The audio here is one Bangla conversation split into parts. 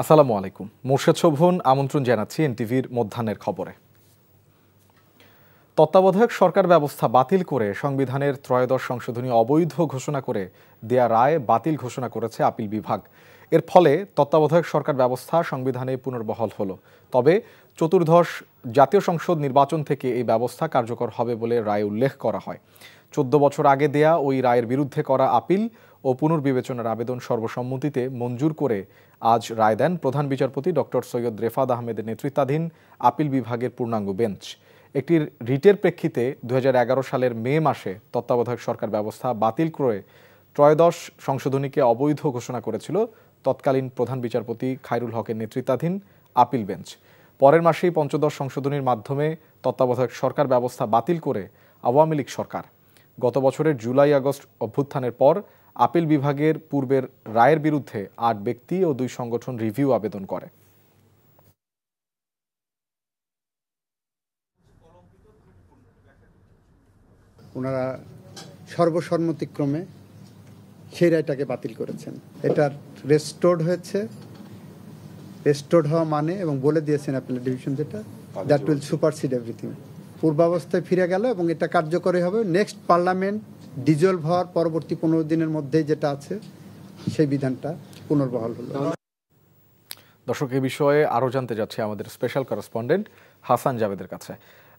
আসসালামু আলাইকুম। মোর্শেদ শোভন আমন্ত্রণ জানাচ্ছি এনটিভির মধ্যাহ্নের খবরে। তত্ত্বাবধায়ক সরকার ব্যবস্থা বাতিল করে সংবিধানের ত্রয়োদশ সংশোধনী অবৈধ ঘোষণা করে দেয়া রায় বাতিল ঘোষণা করেছে আপিল বিভাগ। এর ফলে তত্ত্বাবধায়ক সরকার ব্যবস্থা সংবিধানে পুনর্বহাল হলো। তবে চতুর্দশ জাতীয় সংসদ নির্বাচন থেকে এই ব্যবস্থা কার্যকর হবে বলে রায়ে উল্লেখ করা হয়। 14 বছর আগে দেয়া ওই রায়ের বিরুদ্ধে করা আপিল ও পুনর্বিবেচনার আবেদন সর্বসম্মতিতে মঞ্জুর করে আজ রায় দেন প্রধান বিচারপতি ডক্টর সৈয়দ রেফাত আহমেদের নেতৃত্বাধীন আপিল বিভাগের পূর্ণাঙ্গ বেঞ্চ। একটি রিটের প্রেক্ষিতে 2011 সালের মে মাসে তত্ত্বাবধায়ক সরকার ব্যবস্থা বাতিল করে ত্রয়োদশ সংশোধনীকে অবৈধ ঘোষণা করেছিল তৎকালীন প্রধান বিচারপতি খায়রুল হকের নেতৃত্বাধীন আপিল বেঞ্চ। পরের মাসেই পঞ্চদশ সংশোধনীর মাধ্যমে তত্ত্বাবধায়ক সরকার ব্যবস্থা বাতিল করে আওয়ামী লীগ সরকার। গত বছরের জুলাই আগস্ট অভ্যুত্থানের পর আপিল বিভাগের পূর্বের রায়ের বিরুদ্ধে 8 ব্যক্তি ও 2 সংগঠন রিভিউ আবেদন করে। ওনারা সর্বসম্মতিক্রমে সেই রায়টাকে বাতিল করেছেন। এটার রেস্টোর্ড হয়েছে, রেস্টোর্ড হওয়া মানে এবং বলে দিয়েছেন অ্যাপিলেট ডিভিশন যেটা দ্যাট উইল সুপারসিড এভরিথিং, পূর্বাবস্থায় ফিরে গেল এবং এটা কার্যকরী হবে নেক্সট পার্লামেন্ট ডিজলভ হওয়ার পরবর্তী 15 দিনের মধ্যেই যেটা আছে সেই বিধানটা পুনর্বহাল হলো। দর্শক, এই বিষয়ে আরও জানতে যাচ্ছে আমাদের স্পেশাল করেসপন্ডেন্ট হাসান জাভেদের কাছে।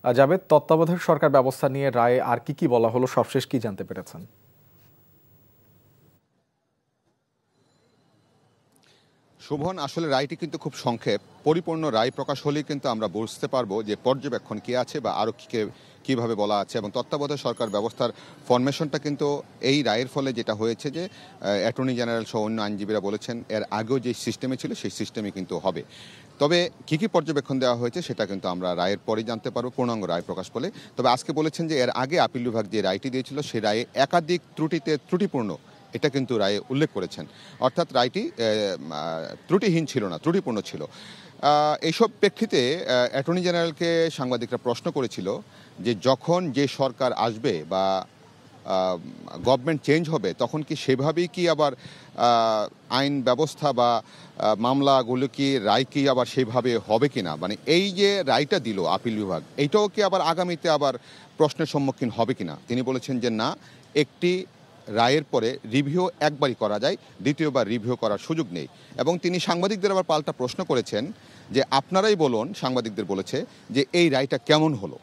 জাভেদ, তত্ত্বাবধায়ক সরকার ব্যবস্থা নিয়ে রায়ে আর কি বলা হলো, সবশেষ কি জানতে পেরেছেন? শোভন, আসলে রায়টি কিন্তু খুব সংক্ষেপ। পরিপূর্ণ রায় প্রকাশ হলেই কিন্তু আমরা বুঝতে পারবো যে পর্যবেক্ষণ কি আছে বা আরও কীভাবে বলা আছে। এবং তত্ত্বাবধায়ক সরকার ব্যবস্থার ফরমেশনটা কিন্তু এই রায়ের ফলে যেটা হয়েছে যে অ্যাটর্নি জেনারেল সহ অন্য আইনজীবীরা বলেছেন এর আগেও যে সিস্টেমে ছিল সেই সিস্টেমে কিন্তু হবে। তবে কী পর্যবেক্ষণ দেওয়া হয়েছে সেটা কিন্তু আমরা রায়ের পরেই জানতে পারবো, পূর্ণাঙ্গ রায় প্রকাশ পেলে। তবে আজকে বলেছেন যে এর আগে আপিল বিভাগ যে রায়টি দিয়েছিল সেই রায়ে একাধিক ত্রুটিপূর্ণ, এটা কিন্তু রায়ে উল্লেখ করেছেন। অর্থাৎ রায়টি ত্রুটিহীন ছিল না, ত্রুটিপূর্ণ ছিল। এইসব প্রেক্ষিতে অ্যাটর্নি জেনারেলকে সাংবাদিকরা প্রশ্ন করেছিল যে যখন যে সরকার আসবে বা গভর্নমেন্ট চেঞ্জ হবে তখন কি সেভাবেই কি আবার আইন ব্যবস্থা বা মামলাগুলো কি রায় কি আবার সেভাবে হবে কিনা, মানে এই যে রায়টা দিল আপিল বিভাগ এইটাও কি আবার আগামীতে আবার প্রশ্নের সম্মুখীন হবে কিনা। তিনি বলেছেন যে না, একটি রায়ের পরে রিভিউ একবারই করা যায়, দ্বিতীয়বার রিভিউ করার সুযোগ নেই। এবং তিনি সাংবাদিকদের আবার পাল্টা প্রশ্ন করেছেন যে আপনারাই বলুন, সাংবাদিকদের বলেছে যে এই রায়টা কেমন হলো,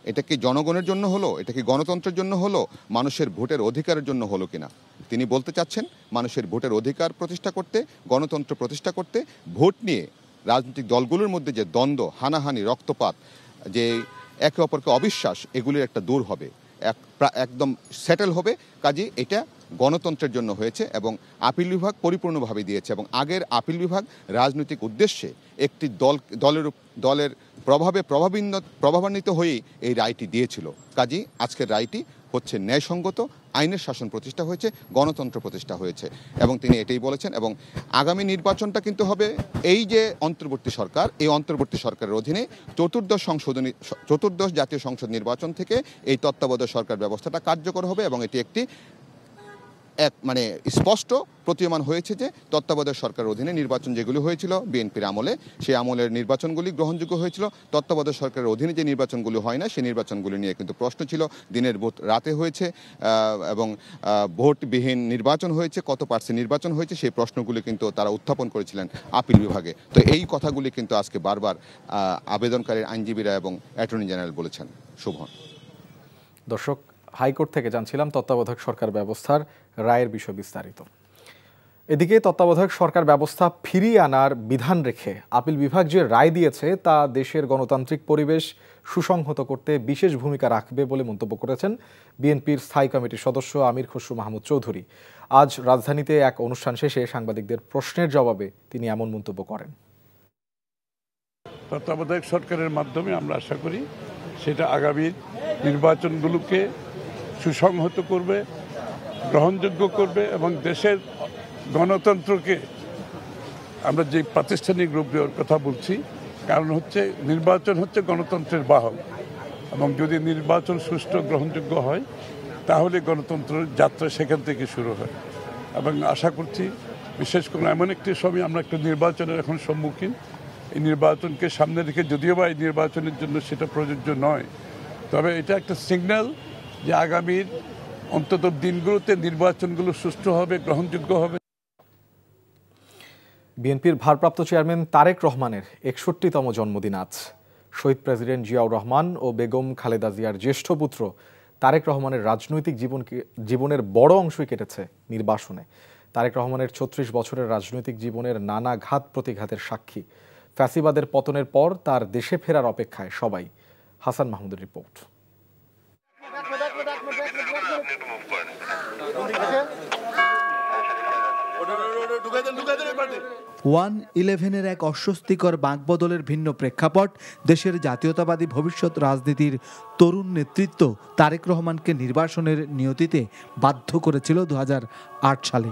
এটা কি জনগণের জন্য হলো, এটা কি গণতন্ত্রের জন্য হলো, মানুষের ভোটের অধিকারের জন্য হলো কিনা। তিনি বলতে চাচ্ছেন মানুষের ভোটের অধিকার প্রতিষ্ঠা করতে, গণতন্ত্র প্রতিষ্ঠা করতে, ভোট নিয়ে রাজনৈতিক দলগুলোর মধ্যে যে দ্বন্দ্ব, হানাহানি, রক্তপাত, যে একে অপরকে অবিশ্বাস, এগুলির একটা দূর হবে, একদম সেটেল হবে। কাজে এটা গণতন্ত্রের জন্য হয়েছে এবং আপিল বিভাগ পরিপূর্ণভাবে দিয়েছে। এবং আগের আপিল বিভাগ রাজনৈতিক উদ্দেশ্যে একটি দলের প্রভাবান্বিত হয়েই এই রায়টি দিয়েছিল। কাজেই আজকের রায়টি হচ্ছে ন্যায়সঙ্গত, আইনের শাসন প্রতিষ্ঠা হয়েছে, গণতন্ত্র প্রতিষ্ঠা হয়েছে। এবং তিনি এটাই বলেছেন। এবং আগামী নির্বাচনটা কিন্তু হবে এই যে অন্তর্বর্তী সরকার, এই অন্তর্বর্তী সরকারের অধীনে চতুর্দশ জাতীয় সংসদ নির্বাচন থেকে এই তত্ত্বাবধায়ক সরকার ব্যবস্থাটা কার্যকর হবে। এবং এটি একটি মানে স্পষ্ট প্রতীয়মান হয়েছে যে তত্ত্বাবধায়ক সরকারের অধীনে নির্বাচন যেগুলি হয়েছিল বিএনপির আমলে, সেই আমলের নির্বাচনগুলি গ্রহণযোগ্য হয়েছিল। তত্ত্বাবধায়ক সরকারের অধীনে যে নির্বাচনগুলি হয় না সেই নির্বাচনগুলি নিয়ে কিন্তু প্রশ্ন ছিল। দিনের ভোট রাতে হয়েছে এবং ভোটবিহীন নির্বাচন হয়েছে, কত পার্সেন্ট নির্বাচন হয়েছে, সেই প্রশ্নগুলি কিন্তু তারা উত্থাপন করেছিলেন আপিল বিভাগে। তো এই কথাগুলি কিন্তু আজকে বারবার আবেদনকারীর আইনজীবীরা এবং অ্যাটর্নি জেনারেল বলেছেন। শোভন। দর্শক, হাইকোর্ট থেকে জানছিলাম তত্ত্বাবধায়ক সরকার ব্যবস্থার রায়ের বিষয় বিস্তারিত। এদিকে তত্ত্বাবধায়ক সরকার ব্যবস্থা ফিরিয়ে আনার বিধান রেখে আপিল বিভাগ যে রায় দিয়েছে তা দেশের গণতান্ত্রিক পরিবেশ সুসংহত করতে বিশেষ ভূমিকা রাখবে বলে মন্তব্য করেছেন বিএনপির স্থায়ী কমিটির সদস্য আমির খসরু মাহমুদ চৌধুরী। আজ রাজধানীতে এক অনুষ্ঠান শেষে সাংবাদিকদের প্রশ্নের জবাবে তিনি এমন মন্তব্য করেন। তত্ত্বাবধায়ক সরকারের মাধ্যমে আমরা আশা করি সেটা আগামী নির্বাচনগুলোকে সুসংহত করবে, গ্রহণযোগ্য করবে এবং দেশের গণতন্ত্রকে, আমরা যে প্রাতিষ্ঠানিক রূপ দেওয়ার কথা বলছি, কারণ হচ্ছে নির্বাচন হচ্ছে গণতন্ত্রের বাহক এবং যদি নির্বাচন সুষ্ঠু গ্রহণযোগ্য হয় তাহলে গণতন্ত্রের যাত্রা সেখান থেকে শুরু হয়। এবং আশা করছি বিশেষ করে এমন একটি সময় আমরা একটা নির্বাচনের এখন সম্মুখীন। এই নির্বাচনকে সামনে রেখে যদিও বা এই নির্বাচনের জন্য সেটা প্রযোজ্য নয়, তবে এটা একটা সিগন্যাল যে আগামীর অন্তত দিনগুলোতে নির্বাচনগুলো সুষ্ঠু হবে, গ্রহণযোগ্য হবে। বিএনপির ভারপ্রাপ্ত চেয়ারম্যান তারেক রহমানের 61তম জন্মদিন আজ। শহীদ প্রেসিডেন্ট জিয়াউর রহমান ও বেগম খালেদা জিয়ার জ্যেষ্ঠ পুত্র তারেক রহমানের রাজনৈতিক জীবনের বড় অংশই কেটেছে নির্বাসনে। তারেক রহমানের ৩৬ বছরের রাজনৈতিক জীবনের নানা ঘাত প্রতিঘাতের সাক্ষী। ফ্যাসিবাদের পতনের পর তার দেশে ফেরার অপেক্ষায় সবাই। হাসান মাহমুদের রিপোর্ট। ওয়ান ইলেভেনের এক অস্বস্তিকর বাঁকবদলের ভিন্ন প্রেক্ষাপট দেশের জাতীয়তাবাদী ভবিষ্যৎ রাজনীতির তরুণ নেতৃত্ব তারেক রহমানকে নির্বাসনের নিয়তিতে বাধ্য করেছিল 2008 সালে।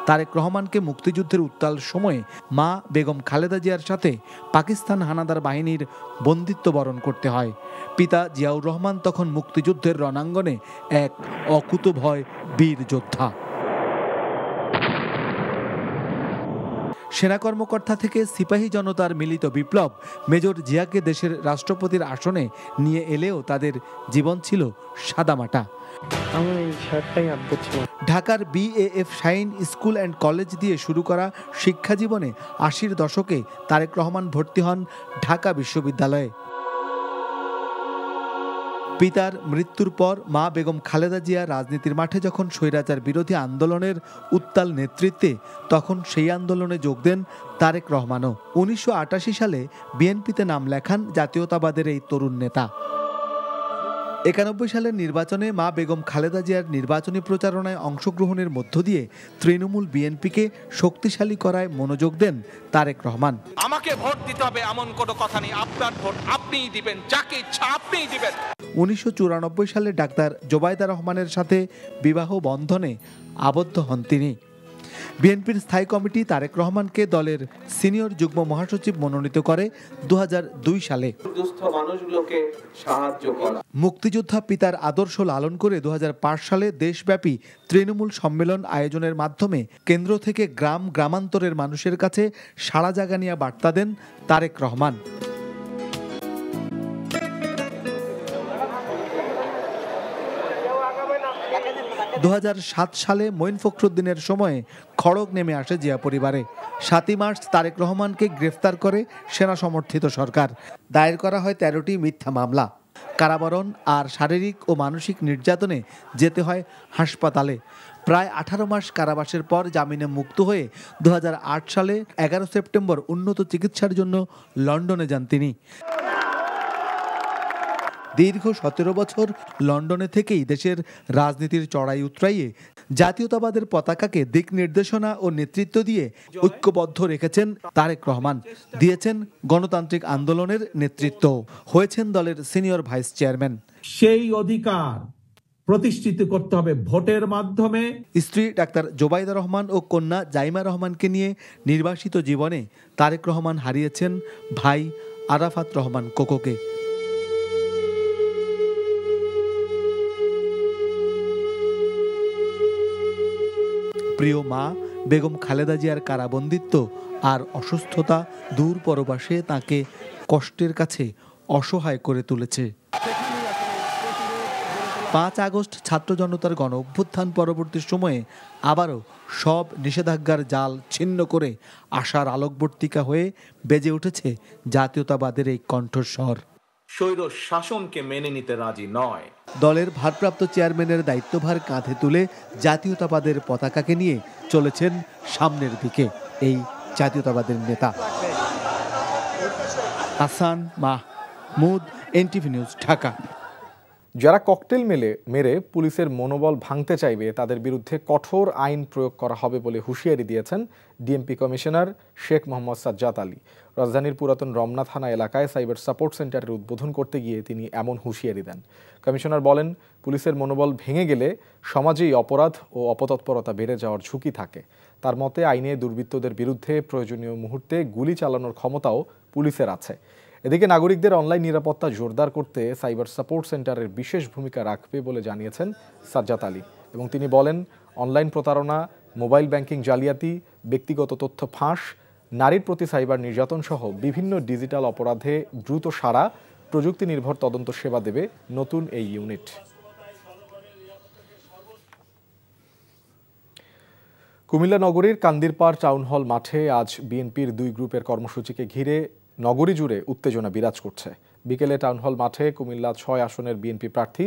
তারেক রহমানকে মুক্তিযুদ্ধের উত্তাল সময়ে মা বেগম খালেদা জিয়ার সাথে পাকিস্তান হানাদার বাহিনীর বন্দিত্ব বরণ করতে হয়। পিতা জিয়াউর রহমান তখন মুক্তিযুদ্ধের রণাঙ্গনে এক অকুতোভয় বীর যোদ্ধা। সেনা কর্মকর্তা থেকে সিপাহী জনতার মিলিত বিপ্লব মেজর জিয়াকে দেশের রাষ্ট্রপতির আসনে নিয়ে এলেও তাদের জীবন ছিল সাদামাটা। ঢাকার BAF shine school and college দিয়ে শুরু করা শিক্ষা জীবনে 80-র দশকে তারেক রহমান ভর্তি হন ঢাকা বিশ্ববিদ্যালয়ে। পিতার মৃত্যুর পর মা বেগম খালেদা জিয়া রাজনীতির মাঠে যখন স্বৈরাচার বিরোধী আন্দোলনের উত্তাল নেতৃত্বে, তখন সেই আন্দোলনে যোগ দেন তারেক রহমানও। 1988 সালে বিএনপিতে নাম লেখান জাতীয়তাবাদের এই তরুণ নেতা। 91 সালের নির্বাচনে মা বেগম খালেদা জিয়ার নির্বাচনী প্রচারণায় অংশগ্রহণের মধ্য দিয়ে তৃণমূল বিএনপিকে শক্তিশালী করায় মনোযোগ দেন তারেক রহমান। আমাকে ভোট দিতে হবে এমন কোনো কথা নেই, আপনার ভোট আপনিই দিবেন, যাকে ইচ্ছা আপনিই দিবেন। 1994 সালে ডাক্তার জোবাইদা রহমানের সাথে বিবাহ বন্ধনে আবদ্ধ হন তিনি। বিএনপির স্থায়ী কমিটি তারেক রহমানকে দলের সিনিয়র যুগ্ম মহাসচিব মনোনীত করে 2002 সালে। মুক্তিযোদ্ধা পিতার আদর্শ লালন করে 2005 সালে দেশব্যাপী তৃণমূল সম্মেলন আয়োজনের মাধ্যমে কেন্দ্র থেকে গ্রামান্তরের মানুষের কাছে সাড়া জাগানিয়া বার্তা দেন তারেক রহমান। 2007 সালে মঈন ফখরুদ্দিনের সময়ে খড়গ নেমে আসে জিয়া পরিবারে। 7ই মার্চ তারেক রহমানকে গ্রেফতার করে সেনা সমর্থিত সরকার। দায়ের করা হয় 13টি মিথ্যা মামলা। কারাবরণ আর শারীরিক ও মানসিক নির্যাতনে যেতে হয় হাসপাতালে। প্রায় 18 মাস কারাবাসের পর জামিনে মুক্ত হয়ে 2008 সালে 11 সেপ্টেম্বর উন্নত চিকিৎসার জন্য লন্ডনে যান তিনি। দীর্ঘ 17 বছর লন্ডনে থেকেই দেশের রাজনীতির চড়াই উতরাইয়ে জাতীয়তাবাদের পতাকাকে দিক নির্দেশনা ও নেতৃত্ব দিয়ে ঐক্যবদ্ধ রেখেছেন তারেক রহমান। দিয়েছেন গণতান্ত্রিক আন্দোলনের নেতৃত্ব, হয়েছেন দলের সিনিয়র ভাইস চেয়ারম্যান। সেই অধিকার প্রতিষ্ঠিত করতে হবে ভোটের মাধ্যমে। স্ত্রী ডাক্তার জোবাইদা রহমান ও কন্যা জাইমা রহমানকে নিয়ে নির্বাসিত জীবনে তারেক রহমান হারিয়েছেন ভাই আরাফাত রহমান কোকোকে। প্রিয় মা বেগম খালেদা জিয়ার কারাবন্দিত্ব আর অসুস্থতা দূর পরবাসে তাকে কষ্টের কাছে অসহায় করে তুলেছে। 5 আগস্ট ছাত্র জনতার গণ অভ্যুত্থান পরবর্তী সময়ে আবারও সব নিষেধাজ্ঞার জাল ছিন্ন করে আশার আলোকবর্তিকা হয়ে বেজে উঠেছে জাতীয়তাবাদের এই কণ্ঠস্বর। স্বৈর শাসনকে মেনে নিতে রাজি নয়। দলের ভারপ্রাপ্ত চেয়ারম্যানের দায়িত্বভার কাঁধে তুলে জাতীয়তাবাদের পতাকাকে নিয়ে চলেছেন সামনের দিকে এই জাতীয়তাবাদের নেতা। Hasan Mahmud, NTV news, Dhaka. যারা ককটেল মেরে পুলিশের মনোবল ভাঙতে চাইবে তাদের বিরুদ্ধে কঠোর আইন প্রয়োগ করা হবে বলে হুঁশিয়ারি দিয়েছেন ডিএমপি কমিশনার শেখ মোহাম্মদ সাজ্জাদ আলী। রাজধানীর পুরাতন রমনা থানা এলাকায় সাইবার সাপোর্ট সেন্টারের উদ্বোধন করতে গিয়ে তিনি এমন হুঁশিয়ারি দেন। কমিশনার বলেন, পুলিশের মনোবল ভেঙে গেলে সমাজেই অপরাধ ও অপতৎপরতা বেড়ে যাওয়ার ঝুঁকি থাকে। তার মতে আইনে দুর্বৃত্তদের বিরুদ্ধে প্রয়োজনীয় মুহূর্তে গুলি চালানোর ক্ষমতাও পুলিশের আছে। এদিকে নাগরিকদের অনলাইন নিরাপত্তা জোরদার করতে সাইবার সাপোর্ট সেন্টারের বিশেষ ভূমিকা রাখবে বলে জানিয়েছেন সাজ্জাদ আলী এবং তিনি বলেন, অনলাইন প্রতারণা, মোবাইল ব্যাংকিং জালিয়াতি, ব্যক্তিগত তথ্য ফাঁস, নারীর প্রতি সাইবার নির্যাতন সহ বিভিন্ন ডিজিটাল অপরাধে দ্রুত সারা প্রযুক্তি নির্ভর তদন্ত সেবা দেবে নতুন এই ইউনিট। কুমিল্লা নগরীর কান্দিরপাড় টাউন হল মাঠে আজ বিএনপির 2 গ্রুপের কর্মসূচিকে ঘিরে নগরী জুড়ে উত্তেজনা বিরাজ করছে। বিকেলে টাউন হল মাঠে কুমিল্লা 6 আসনের বিএনপি প্রার্থী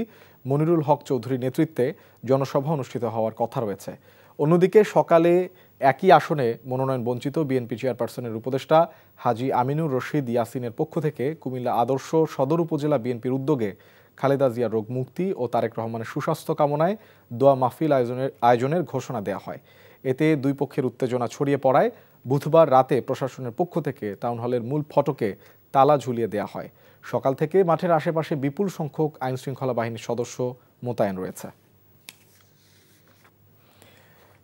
মনিরুল হক চৌধুরীর নেতৃত্বে জনসভা অনুষ্ঠিত হওয়ার কথা রয়েছে। অন্যদিকে সকালে একই আসনে মনোনয়ন বঞ্চিত বিএনপি চেয়ারপারসনের উপদেষ্টা হাজী আমিনুর রশিদ ইয়াসিনের পক্ষ থেকে কুমিল্লা আদর্শ সদর উপজেলা বিএনপির উদ্যোগে খালেদা জিয়ার রোগ মুক্তি ও তারেক রহমানের সুস্বাস্থ্য কামনায় দোয়া মাহফিল আয়োজনের ঘোষণা দেওয়া হয়। এতে 2 পক্ষের উত্তেজনা ছড়িয়ে পড়ায় বুধবার রাতে প্রশাসনের পক্ষ থেকে টাউন হলের মূল ফটকে তালা ঝুলিয়ে দেওয়া হয়। সকাল থেকে মাঠের আশেপাশে বিপুল সংখ্যক আইনশৃঙ্খলা বাহিনীর সদস্য মোতায়েন রয়েছে।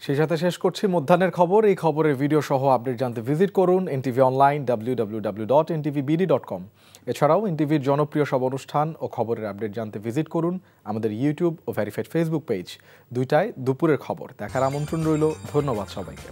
সেই সাথে শেষ করছি মধ্যাহ্নের খবর। এই খবরের ভিডিও সহ আপডেট জানতে ভিজিট করুন এনটিভি অনলাইন www.ntvbd.com। এছাড়াও এনটিভির জনপ্রিয় সব অনুষ্ঠান ও খবরের আপডেট জানতে ভিজিট করুন আমাদের ইউটিউব ও ভেরিফাইড ফেসবুক পেজ। 2টায় দুপুরের খবর দেখার আমন্ত্রণ রইল। ধন্যবাদ সবাইকে।